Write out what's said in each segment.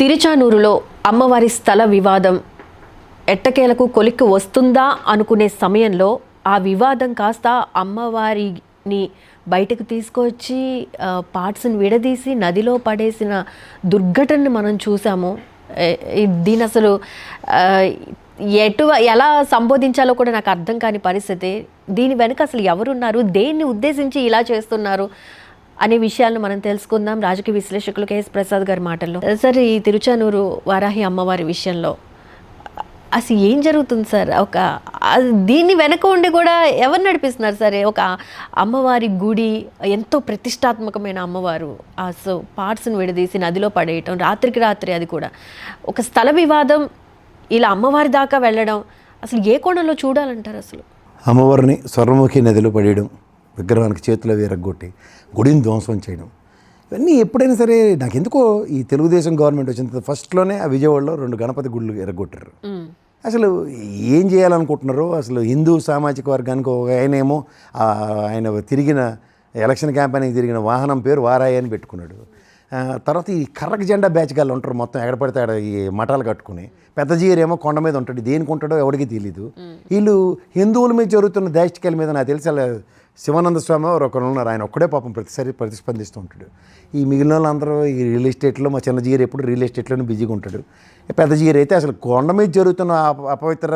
తిరుచానూరులో అమ్మవారి స్థల వివాదం ఎట్టకేలకు కొలిక్కి వస్తుందా అనుకునే సమయంలో ఆ వివాదం కాస్త అమ్మవారిని బయటకు తీసుకొచ్చి పార్ట్స్ని విడదీసి నదిలో పడేసిన దుర్ఘటనను మనం చూసాము. దీని అసలు ఎలా సంబోధించాలో కూడా నాకు అర్థం కాని పరిస్థితి. దీని వెనుక అసలు ఎవరున్నారు, దేన్ని ఉద్దేశించి ఇలా చేస్తున్నారు అనే విషయాలను మనం తెలుసుకుందాం రాజకీయ విశ్లేషకులు కేఎస్ ప్రసాద్ గారి మాటల్లో. సార్, ఈ తిరుచానూరు వారాహి అమ్మవారి విషయంలో అసలు ఏం జరుగుతుంది సార్? దీన్ని వెనక ఉండి కూడా ఎవరు నడిపిస్తున్నారు సార్? ఒక అమ్మవారి గుడి, ఎంతో ప్రతిష్టాత్మకమైన అమ్మవారు, పార్ట్స్ని విడదీసి నదిలో పడేయటం, రాత్రికి రాత్రి, అది కూడా ఒక స్థల వివాదం, ఇలా అమ్మవారి దాకా వెళ్ళడం, అసలు ఏ కోణంలో చూడాలంటారు? అసలు అమ్మవారిని స్వర్ణముఖి నదిలో పడేయడం, విగ్రహానికి చేతులు విరగ్గొట్టి గుడిని ధ్వంసం చేయడం, ఇవన్నీ ఎప్పుడైనా సరే నాకు ఎందుకో ఈ తెలుగుదేశం గవర్నమెంట్ వచ్చిన తర్వాత ఫస్ట్లోనే ఆ విజయవాడలో 2 గణపతి గుళ్ళు ఎరగొట్టారు. అసలు ఏం చేయాలనుకుంటున్నారో అసలు హిందూ సామాజిక వర్గానికి ఒక ఆయనేమో ఆయన తిరిగిన ఎలక్షన్ క్యాంపెయిన్కి తిరిగిన వాహనం పేరు వారాయి అని పెట్టుకున్నాడు. తర్వాత ఈ కర్రక జెండా బ్యాచ్ గాళ్ళు ఉంటారు, మొత్తం ఎక్కడ పడితే ఆడ ఈ మఠాలు కట్టుకుని. పెద్ద జీరేమో కొండ మీద ఉంటాడు, దేనికి ఉంటాడో ఎవరికి తెలీదు. వీళ్ళు హిందువుల మీద జరుగుతున్న దాష్టికాల మీద నాకు తెలిసి అలా శివానంద స్వామి ఒకరు ఉన్నారు, ఆయన ఒక్కడే పాపం ప్రతిసారి ప్రతిస్పందిస్తూ ఉంటాడు. ఈ మిగిలిన వాళ్ళందరూ ఈ రియల్ ఎస్టేట్లో, మా చిన్న జీరు ఎప్పుడు రియల్ ఎస్టేట్లోనే బిజీగా ఉంటాడు. పెద్ద జీరు అయితే అసలు కొండ మీద జరుగుతున్న అపవిత్ర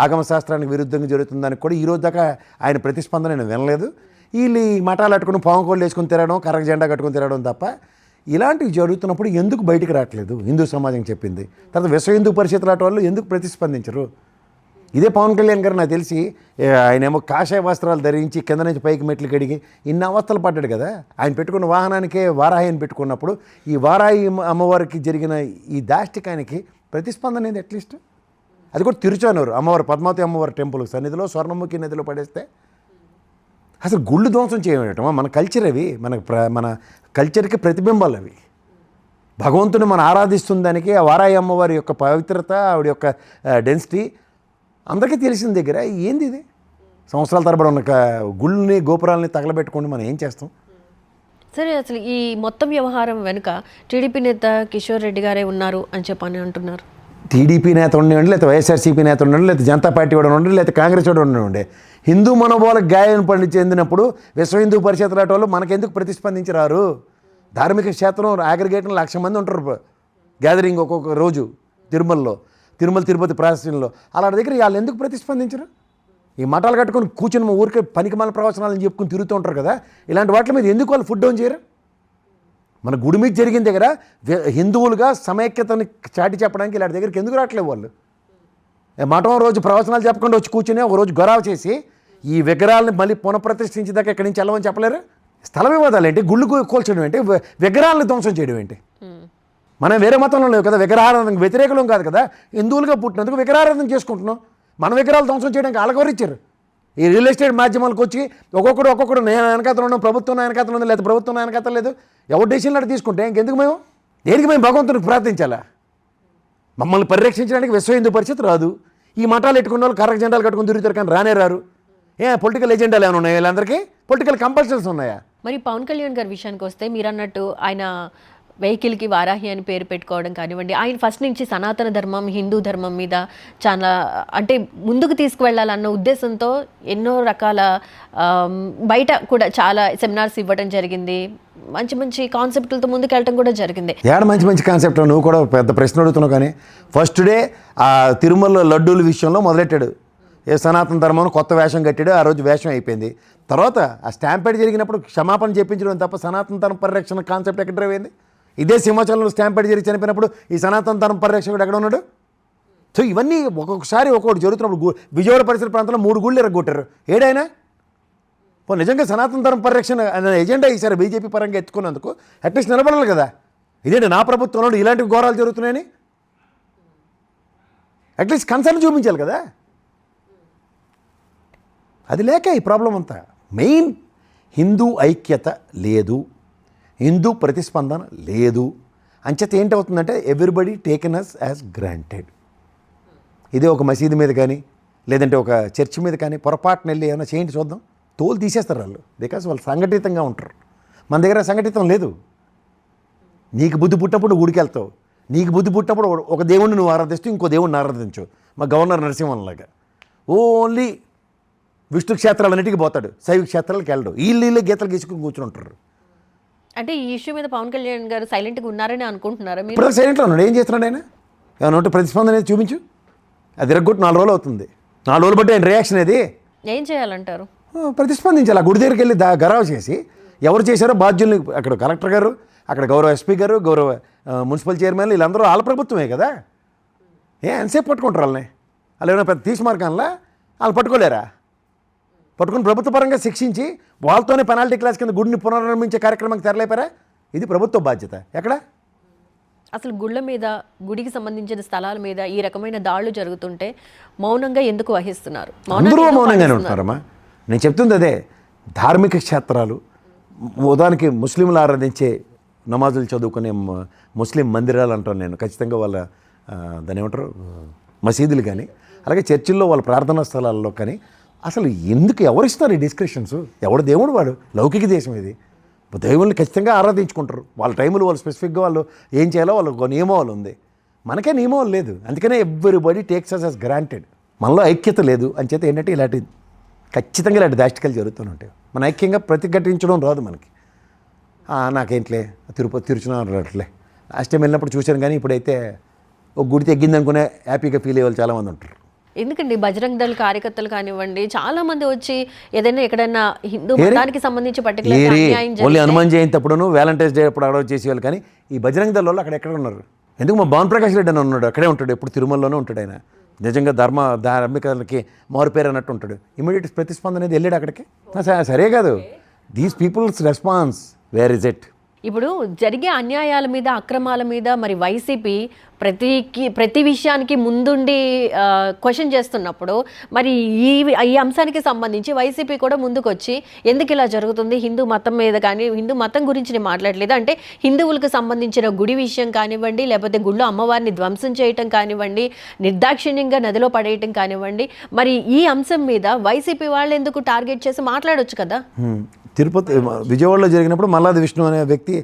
ఆగమ శాస్త్రానికి విరుద్ధంగా జరుగుతుందానికి కూడా ఈరోజు దాకా ఆయన ప్రతిస్పందన నేను వినలేదు. వీళ్ళు ఈ మఠాలు కట్టుకుని పాము కోళ్ళు వేసుకుని తిరగడం, కర్రక జెండా కట్టుకుని తిరగడం తప్ప ఇలాంటివి జరుగుతున్నప్పుడు ఎందుకు బయటికి రావట్లేదు హిందూ సమాజం చెప్పింది? తర్వాత విశ్వ హిందూ పరిషత్ లాంటి వాళ్ళు ఎందుకు ప్రతిస్పందించరు? ఇదే పవన్ కళ్యాణ్ గారు నాకు తెలిసి ఆయనేమో కాషాయ వస్త్రాలు ధరించి కింద నుంచి పైకి మెట్లు కడిగి ఇన్ని అవస్థలు పడ్డాడు కదా. ఆయన పెట్టుకున్న వాహనానికే వారాహి అని పెట్టుకున్నప్పుడు ఈ వారాహి అమ్మవారికి జరిగిన ఈ దాష్టికానికి ప్రతిస్పందన ఏంది అట్లీస్ట్? అది కూడా తిరుచానూరు అమ్మవారు, పద్మావతి అమ్మవారి టెంపుల్ సన్నిధిలో స్వర్ణముఖి నదిలో పడేస్తే అసలు గుళ్ళు ధ్వంసం చేయటమా? మన కల్చర్ అవి, మన కల్చర్కి ప్రతిబింబాలు అవి. భగవంతుని మనం ఆరాధిస్తున్న దానికి ఆ వారాహి అమ్మవారి యొక్క పవిత్రత, ఆవిడ యొక్క డెన్సిటీ అందరికీ తెలిసిన దగ్గర ఏంది ఇది? సంవత్సరాల తరబడి ఉన్న గుళ్ళని గోపురాలని తగలబెట్టుకొని మనం ఏం చేస్తాం? సరే, అసలు ఈ మొత్తం వ్యవహారం వెనుక టీడీపీ నేత కిషోర్ రెడ్డి గారే ఉన్నారు అని చెప్పని అంటున్నారు. టీడీపీ నేత ఉండండి, లేకపోతే వైఎస్ఆర్సీపీ నేత ఉండండి, లేకపోతే జనతా పార్టీ కూడా ఉండండి, లేకపోతే కాంగ్రెస్ కూడా ఉండండి, హిందూ మనోభావాలకు గాయం చెందినప్పుడు విశ్వ హిందూ పరిషత్ లాంటి వాళ్ళు మనకెందుకు ప్రతిస్పందించరారు? ధార్మిక క్షేత్రం అగ్రిగేట్లో 1,00,000 మంది ఉంటారు గ్యాదరింగ్ ఒక్కొక్క రోజు తిరుమల తిరుపతి ప్రాసెస్లో. అలాంటి దగ్గర వాళ్ళు ఎందుకు ప్రతిస్పందించరు? ఈ మఠాలు కట్టుకొని కూర్చొని ఊరికే పనికిమాల ప్రవచనాలని చెప్పుకుని తిరుగుతూ ఉంటారు కదా. ఇలాంటి వాటి మీద ఎందుకు వాళ్ళు ఫుడ్ డౌన్ చేయరు? మన గుడి మీద జరిగిన దగ్గర హిందువులుగా సమైక్యతని చాటి చెప్పడానికి ఇలాంటి దగ్గరికి ఎందుకు రావట్లేదు వాళ్ళు? మఠం రోజు ప్రవచనాలు చెప్పకుండా వచ్చి కూర్చొని ఒక రోజు గొడవ చేసి ఈ విగ్రహాలని మళ్ళీ పునఃప్రతిష్ఠించేదాకా ఇక్కడి నుంచి వెళ్ళమని చెప్పలేరు? స్థల వివాదాలు ఏంటి? గుళ్ళు కూల్చడం ఏంటి? విగ్రహాలను ధ్వంసం చేయడం ఏంటి? మనం వేరే మతంలో లేవు కదా, విగ్రహారాధనకు వ్యతిరేకులం కాదు కదా. హిందువులుగా పుట్టినందుకు విగ్రహారాధన చేసుకుంటున్నాం. మన విగ్రహాలు ధ్వంసం చేయడానికి ఆలగవరిచ్చారు. ఈ రియల్ ఎస్టేట్ మాధ్యమాలకు వచ్చి ఒక్కొక్కడు నేను వెనకాతలు ఉన్నాం, ప్రభుత్వం వెనకాతలు ఉంది, లేదా ప్రభుత్వం వెనకాతలు లేదు, ఎవరు డెసిషన్లు అటు తీసుకుంటే ఇంకెందుకు దేనికి మేము భగవంతునికి ప్రార్థించాలా? మమ్మల్ని పరిరక్షించడానికి విశ్వ హిందూ పరిషత్ రాదు. ఈ మఠాలు ఎట్టుకున్న వాళ్ళు కర్రక జెండాలు కట్టుకుని తిరుగుతారు కానీ రారు. పొలిటికల్ ఎజెండాలు ఏమైనా ఉన్నాయా? వీళ్ళందరికీ పొలిటికల్ కంపల్షన్స్ ఉన్నాయా? మరి పవన్ కళ్యాణ్ గారి విషయానికి వస్తే, మీరు అన్నట్టు ఆయన వెహికల్కి వారాహి అని పేరు పెట్టుకోవడం కానివ్వండి, ఆయన ఫస్ట్ నుంచి సనాతన ధర్మం, హిందూ ధర్మం మీద చాలా ముందుకు తీసుకువెళ్ళాలన్న ఉద్దేశంతో ఎన్నో రకాల బయట కూడా చాలా సెమినార్స్ ఇవ్వడం జరిగింది. మంచి కాన్సెప్ట్లతో ముందుకు వెళ్ళడం కూడా జరిగింది. మంచి కాన్సెప్ట్. నువ్వు కూడా పెద్ద ప్రశ్న అడుగుతున్నావు. కానీ ఫస్ట్ డే ఆ తిరుమల లడ్డూల విషయంలో మొదలెట్టాడు. సనాతన ధర్మం కొత్త వేషం కట్టాడు. ఆ రోజు వేషం అయిపోయింది. తర్వాత ఆ స్టాంపేడ్ జరిగినప్పుడు క్షమాపణ చెప్పించడం తప్ప సనాతన ధర్మ పరిరక్షణ కాన్సెప్ట్ ఎక్కడ పోయింది? ఇదే సింహాచలంలో స్టాంపేడ్ జరిగి చనిపోయినప్పుడు ఈ సనాతన ధర్మ పరిరక్షకుడు ఎక్కడ ఉన్నాడు? సో ఇవన్నీ ఒక్కొక్కసారి ఒక్కొక్కటి జరుగుతున్నప్పుడు విజయవాడ పరిసర ప్రాంతంలో 3 గుళ్ళు ఎరగొట్టారు. ఏడైనా నిజంగా సనాతన ధర్మ పరిరక్షణ అనే ఎజెండా ఈసారి బీజేపీ పరంగా ఎత్తుకున్నందుకు అట్లీస్ట్ నిలబడాలి కదా. ఇదేంటి నా ప్రభుత్వంలో ఇలాంటి ఘోరాలు జరుగుతున్నాయని అట్లీస్ట్ కన్సర్న్ చూపించాలి కదా. అది లేక ఈ ప్రాబ్లం అంతా. మెయిన్ హిందూ ఐక్యత లేదు, హిందూ ప్రతిస్పందన లేదు. అంచేత ఏంటవుతుందంటే everybody taken us as granted. ఇదే ఒక మసీదు మీద కానీ లేదంటే ఒక చర్చి మీద కానీ పొరపాటున వెళ్ళి ఏమైనా చేయండి చూద్దాం, తోలు తీసేస్తారు వాళ్ళు. బికాస్ వాళ్ళు సంఘటితంగా ఉంటారు. మన దగ్గర సంఘటితం లేదు. నీకు బుద్ధి పుట్టినప్పుడు ఊడికి వెళ్తావు, నీకు బుద్ధి పుట్టినప్పుడు ఒక దేవుడిని నువ్వు ఆరాధిస్తూ ఇంకో దేవుడిని ఆరాధించు. మా గవర్నర్ నరసింహన్లాగా ఓన్లీ విష్ణు క్షేత్రాలన్నిటికీ పోతాడు, శైవ క్షేత్రాలకు వెళ్ళడు. వీళ్ళే గీతలు గీసుకుని కూర్చుని ఉంటారు. అంటే ఈ ఇష్యూ మీద పవన్ కళ్యాణ్ గారు సైలెంట్గా ఉన్నారని అనుకుంటున్నారా మీరు? ఇప్పుడు సైలెంట్లో ఉన్నాడు. ఏం చేస్తున్నాడు ఆయన? ఏమైనా ఉంటే ప్రతిస్పందన అనేది చూపించు. అది ఇరగొట్టి 4 రోజులు అవుతుంది. 4 రోజులు బట్టి ఆయన రియాక్షన్ ఏది? ఏం చేయాలంటారు? ప్రతిస్పందించాలి. ఆ గుడి దగ్గరికి వెళ్ళి గరావ చేసి ఎవరు చేశారో బాధ్యుల్ని, అక్కడ కలెక్టర్ గారు, అక్కడ గౌరవ ఎస్పీ గారు, గౌరవ మున్సిపల్ చైర్మన్, వీళ్ళందరూ వాళ్ళ ప్రభుత్వమే కదా. ఎంతసేపు పట్టుకుంటారు వాళ్ళని? వాళ్ళు ఏమైనా పెద్ద తీసిమార్కంలా వాళ్ళు పట్టుకోలేరా? పట్టుకుని ప్రభుత్వ పరంగా శిక్షించి వాళ్ళతోనే పెనాల్టీ క్లాస్ కింద గుడిని పునర్నిర్మించే కార్యక్రమానికి తెరలేపారా? ఇది ప్రభుత్వ బాధ్యత. ఎక్కడ అసలు గుళ్ళ మీద, గుడికి సంబంధించిన స్థలాల మీద ఈ రకమైన దాడులు జరుగుతుంటే మౌనంగా ఎందుకు వహిస్తున్నారు? అందరూ మౌనంగానే ఉంటున్నారమ్మా. నేను చెప్తుంది అదే. ధార్మిక క్షేత్రాలు, ఉదాహరణకి ముస్లింలు ఆరాధించే, నమాజులు చదువుకునే ముస్లిం మందిరాలు అంటాను నేను. ఖచ్చితంగా వాళ్ళ దాని ఏమంటారు మసీదులు కానీ, అలాగే చర్చిల్లో వాళ్ళ ప్రార్థనా స్థలాల్లో కానీ అసలు ఎందుకు ఎవరిస్తారు ఈ డిస్క్రిప్షన్స్? ఎవడు దేవుడు వాడు? లౌకిక దేశం ఇది. దేవుళ్ళని ఖచ్చితంగా ఆరాధించుకుంటారు. వాళ్ళ టైములు వాళ్ళు స్పెసిఫిక్గా వాళ్ళు ఏం చేయాలో వాళ్ళ నియమాలు ఉంది. మనకే నియమాలు లేదు. అందుకనే everybody takes us as granted. మనలో ఐక్యత లేదు. అంచేత ఏంటంటే ఇలాంటి ఖచ్చితంగా ఇలాంటి దాష్టికలు జరుగుతూనే ఉంటాయి. మన ఐక్యంగా ప్రతిఘటించడం రాదు మనకి. నాకేంట్లే తిరుచున్నాను రావట్లే. లాస్ట్ టైం వెళ్ళినప్పుడు చూశాను, కానీ ఇప్పుడైతే ఒక గుడి తగ్గింది అనుకునే హ్యాపీగా ఫీల్ అయ్యే వాళ్ళు చాలామంది ఉంటారు. ఎందుకండి బజరంగ్ దళ్ కార్యకర్తలు కానివ్వండి, చాలా మంది వచ్చి ఏదైనా ఎక్కడైనా హిందూ మతానికి సంబంధించి only Hanuman Jayanti అప్పుడును, Valentine's day అప్పుడు అడవ చేసేవాళ్ళు. కానీ ఈ బజరంగ్ దళ్ వాళ్ళు అక్కడ ఎక్కడ ఉన్నారు? ఎందుకు మా భాను ప్రకాష్ రెడ్డి అని ఉన్నాడు, అక్కడే ఉంటాడు, ఎప్పుడు తిరుమలలోనే ఉంటాడు. ఆయన నిజంగా ధార్మికతలకి మారుపేరు అన్నట్టు ఉంటాడు. ఇమీడియట్ ప్రతిస్పందన అనేది వెళ్ళాడు అక్కడికి. సరే కాదు, these peoples response where is it? ఇప్పుడు జరిగే అన్యాయాల మీద, అక్రమాల మీద మరి వైసీపీ ప్రతి విషయానికి ముందుండి క్వశ్చన్ చేస్తున్నప్పుడు మరి ఈ అంశానికి సంబంధించి వైసీపీ కూడా ముందుకు వచ్చి ఎందుకు ఇలా జరుగుతుంది, హిందూ మతం మీద కానీ, హిందూ మతం గురించి నేను మాట్లాడలేదు, అంటే హిందువులకు సంబంధించిన గుడి విషయం కానివ్వండి, లేకపోతే గుళ్ళో అమ్మవారిని ధ్వంసం చేయటం కానివ్వండి, నిర్దాక్షిణ్యంగా నదిలో పడేయటం కానివ్వండి, మరి ఈ అంశం మీద వైసీపీ వాళ్ళు ఎందుకు టార్గెట్ చేసి మాట్లాడొచ్చు కదా? తిరుపతి విజయవాడలో జరిగినప్పుడు మల్లాది విష్ణు అనే వ్యక్తి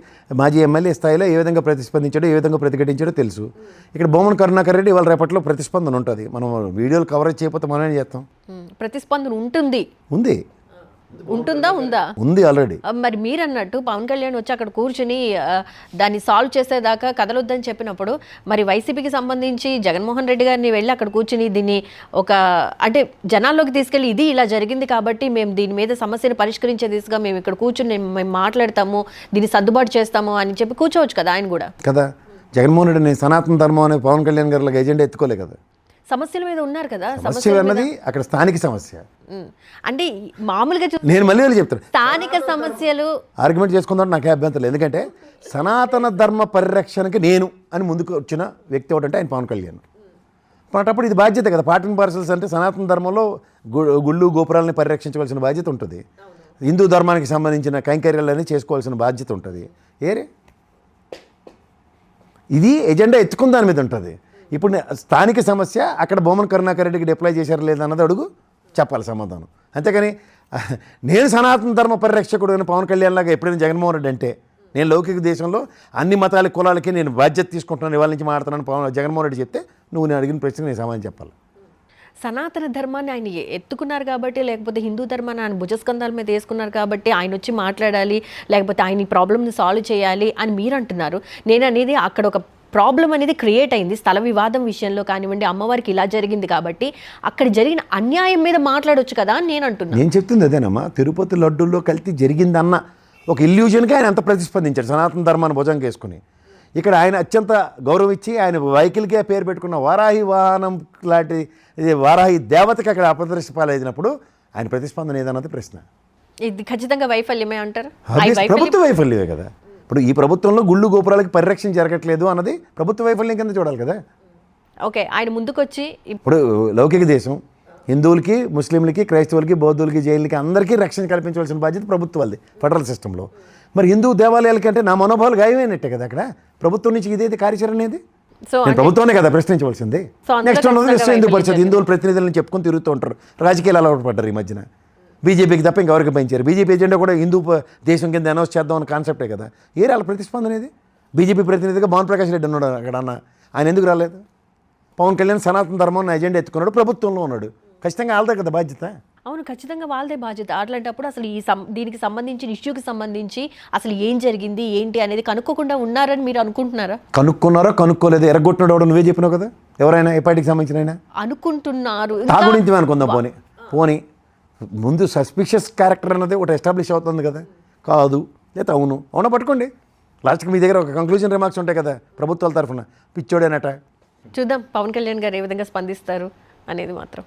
మాజీ ఎమ్మెల్యే స్థాయిలో ఏ విధంగా ప్రతిస్పందించాడో, ఏ విధంగా ప్రతిఘటించాడో తెలుసు. ఇక్కడ బొమ్మన కరుణాకర్ రెడ్డి వాళ్ళ రేపట్లో ప్రతిస్పందన ఉంటుంది. మనం వీడియోలు కవరేజ్ చేయకపోతే మనం ఏం చేస్తాం? ప్రతిస్పందన ఉంటుంది. ఉంటుందా? ఉంది ఆల్రెడీ. మరి మీరు అన్నట్టు పవన్ కళ్యాణ్ వచ్చి అక్కడ కూర్చుని దాన్ని సాల్వ్ చేసేదాకా కదలొద్దని చెప్పినప్పుడు మరి వైసీపీకి సంబంధించి జగన్మోహన్ రెడ్డి గారిని వెళ్ళి అక్కడ కూర్చుని దీన్ని అంటే జనాల్లోకి తీసుకెళ్ళి ఇది ఇలా జరిగింది కాబట్టి మేము దీని మీద సమస్యను పరిష్కరించే దిశగా మేము ఇక్కడ కూర్చుని మేము మాట్లాడతాము, దీన్ని సర్దుబాటు చేస్తాము అని చెప్పి కూర్చోవచ్చు కదా ఆయన కూడా. కదా, జగన్మోహన్ రెడ్డి నేను సనాతన ధర్మం అనే పవన్ కళ్యాణ్ గారి ఎజెండా ఎత్తుకోలే కదా. సమస్యల మీద ఉన్నారు కదా. సమస్య అన్నది అక్కడ స్థానిక సమస్య. అంటే మామూలుగా నేను మళ్ళీ చెప్తాను, స్థానిక సమస్యలు ఆర్గ్యుమెంట్ చేసుకుందాం నాకే అభ్యంతరం. ఎందుకంటే సనాతన ధర్మ పరిరక్షణకి నేను అని ముందుకు వచ్చిన వ్యక్తి ఒకటంటే ఆయన పవన్ కళ్యాణ్. అప్పుడు ఇది బాధ్యత కదా. పార్టీ పార్సల్స్ అంటే సనాతన ధర్మంలో గుళ్ళు గోపురాలని పరిరక్షించవలసిన బాధ్యత ఉంటుంది. హిందూ ధర్మానికి సంబంధించిన కైంకర్యాలన్నీ చేసుకోవాల్సిన బాధ్యత ఉంటుంది. ఇది ఎజెండా ఎత్తుకున్న దాని మీద ఉంటుంది. ఇప్పుడు స్థానిక సమస్య అక్కడ బొమ్మన కరుణాకర్ రెడ్డికి డిప్లై చేశారు లేదన్నది అడుగు, చెప్పాలి సమాధానం. అంతేకాని నేను సనాతన ధర్మ పరిరక్షకుడు అని పవన్ కళ్యాణ్ లాగా ఎప్పుడైనా జగన్మోహన్ రెడ్డి అంటే నేను లౌకిక దేశంలో అన్ని మతాల కులాలకి నేను బాధ్యత తీసుకుంటున్నాను, ఇవాళ నుంచి మాట్లాడుతున్నాను జగన్మోహన్ రెడ్డి చెప్తే నువ్వు నేను అడిగిన ప్రశ్నకు నేను సమాధానం చెప్పాలి. సనాతన ధర్మాన్ని ఆయన ఎత్తుకున్నారు కాబట్టి, లేకపోతే హిందూ ధర్మాన్ని ఆయన భుజస్కంధాల మీద వేసుకున్నారు కాబట్టి ఆయన వచ్చి మాట్లాడాలి, లేకపోతే ఆయన ఈ ప్రాబ్లమ్ని సాల్వ్ చేయాలి అని మీరు అంటున్నారు. నేను అనేది అక్కడ ఒక ప్రాబ్లం అనేది క్రియేట్ అయింది స్థల వివాదం విషయంలో కానివ్వండి, అమ్మవారికి ఇలా జరిగింది కాబట్టి అక్కడ జరిగిన అన్యాయం మీద మాట్లాడొచ్చు కదా అని నేను అంటున్నాను. నేను చెప్తుంది అదేనమ్మా, తిరుపతి లడ్డూల్లో కల్తీ జరిగిందన్న ఒక ఇల్యూజన్కి ఆయన అంత ప్రతిస్పందించాడు సనాతన ధర్మాన్ని భుజంగా వేసుకుని. ఇక్కడ ఆయన అత్యంత గౌరవం ఇచ్చి ఆయన వెహికల్కే పేరు పెట్టుకున్న వారాహి వాహనం లాంటి వారాహి దేవతకి అక్కడ అపదృష్టపాలైనప్పుడు ఆయన ప్రతిస్పందన ఏదన్నది ప్రశ్న. ఇది ఖచ్చితంగా వైఫల్యమే అంటారు. ప్రభుత్వ వైఫల్యమే కదా. ఇప్పుడు ఈ ప్రభుత్వంలో గుళ్ళు గోపురాలకి పరిరక్షణ జరగట్లేదు అన్నది ప్రభుత్వ వైఫల్యం కింద చూడాలి కదా. ఓకే, ఆయన ముందుకొచ్చి ఇప్పుడు లౌకిక దేశం హిందువులకి, ముస్లింలకి, క్రైస్తవులకి, బౌద్ధులకి, జైన్లకి అందరికీ రక్షణ కల్పించవలసిన బాధ్యత ప్రభుత్వాలది ఫెడరల్ సిస్టంలో. మరి హిందూ దేవాలయాలకి అంటే నా మనోభావాలు గాయమైనట్టే కదా. అక్కడ ప్రభుత్వం నుంచి ఇదేది కార్యాచరణ అనేది ప్రభుత్వమే కదా ప్రశ్నించవలసింది. నెక్స్ట్ హిందూ పరిషత్ హిందువుల ప్రతినిధులను చెప్పుకొని తిరుగుతూ ఉంటారు. రాజకీయాలు అలవాటు పడ్డారు ఈ మధ్యన. బీజేపీకి తప్ప ఇంకెవరికి పెంచారు. బీజేపీ ఎజెండా కూడా హిందూ దేశం కింద అనౌన్స్ చేద్దాం అన్న కాన్సెప్టే కదా. వాళ్ళ ప్రతిస్పందన అనేది బీజేపీ ప్రతినిధిగా భాను ప్రకాష్ రెడ్డి ఉన్నాడు అక్కడ అన్న, ఆయన ఎందుకు రాలేదు? పవన్ కళ్యాణ్ సనాతన ధర్మం ఎజెండా ఎత్తుకున్నాడు, ప్రభుత్వంలో ఉన్నాడు, ఖచ్చితంగా వాళ్ళదే కదా బాధ్యత. అవును, ఖచ్చితంగా వాళ్ళదే బాధ్యత. అట్లాంటప్పుడు అసలు దీనికి సంబంధించిన ఇష్యూకి సంబంధించి అసలు ఏం జరిగింది ఏంటి అనేది కనుక్కోకుండా ఉన్నారని మీరు అనుకుంటున్నారా? కనుక్కున్నారో కనుక్కోలేదు, ఎరగొట్టినాడు ఎవడో నువ్వే చెప్పినావు కదా, ఎవరైనా ఏ పార్టీకి సంబంధించిన అయినా అనుకుంటున్నారు. తాగుడించి అనుకుందాం. పోనీ ముందు సస్పిషియస్ క్యారెక్టర్ అన్నది ఒకటి ఎస్టాబ్లిష్ అవుతుంది కదా, కాదు లేదా అవునా పట్టుకోండి. లాస్ట్కి మీ దగ్గర ఒక కంక్లూజన్ రిమార్క్స్ ఉంటాయి కదా ప్రభుత్వాల తరఫున, పిచ్చోడేనట. చూద్దాం పవన్ కళ్యాణ్ గారు ఏ విధంగా స్పందిస్తారు అనేది మాత్రం.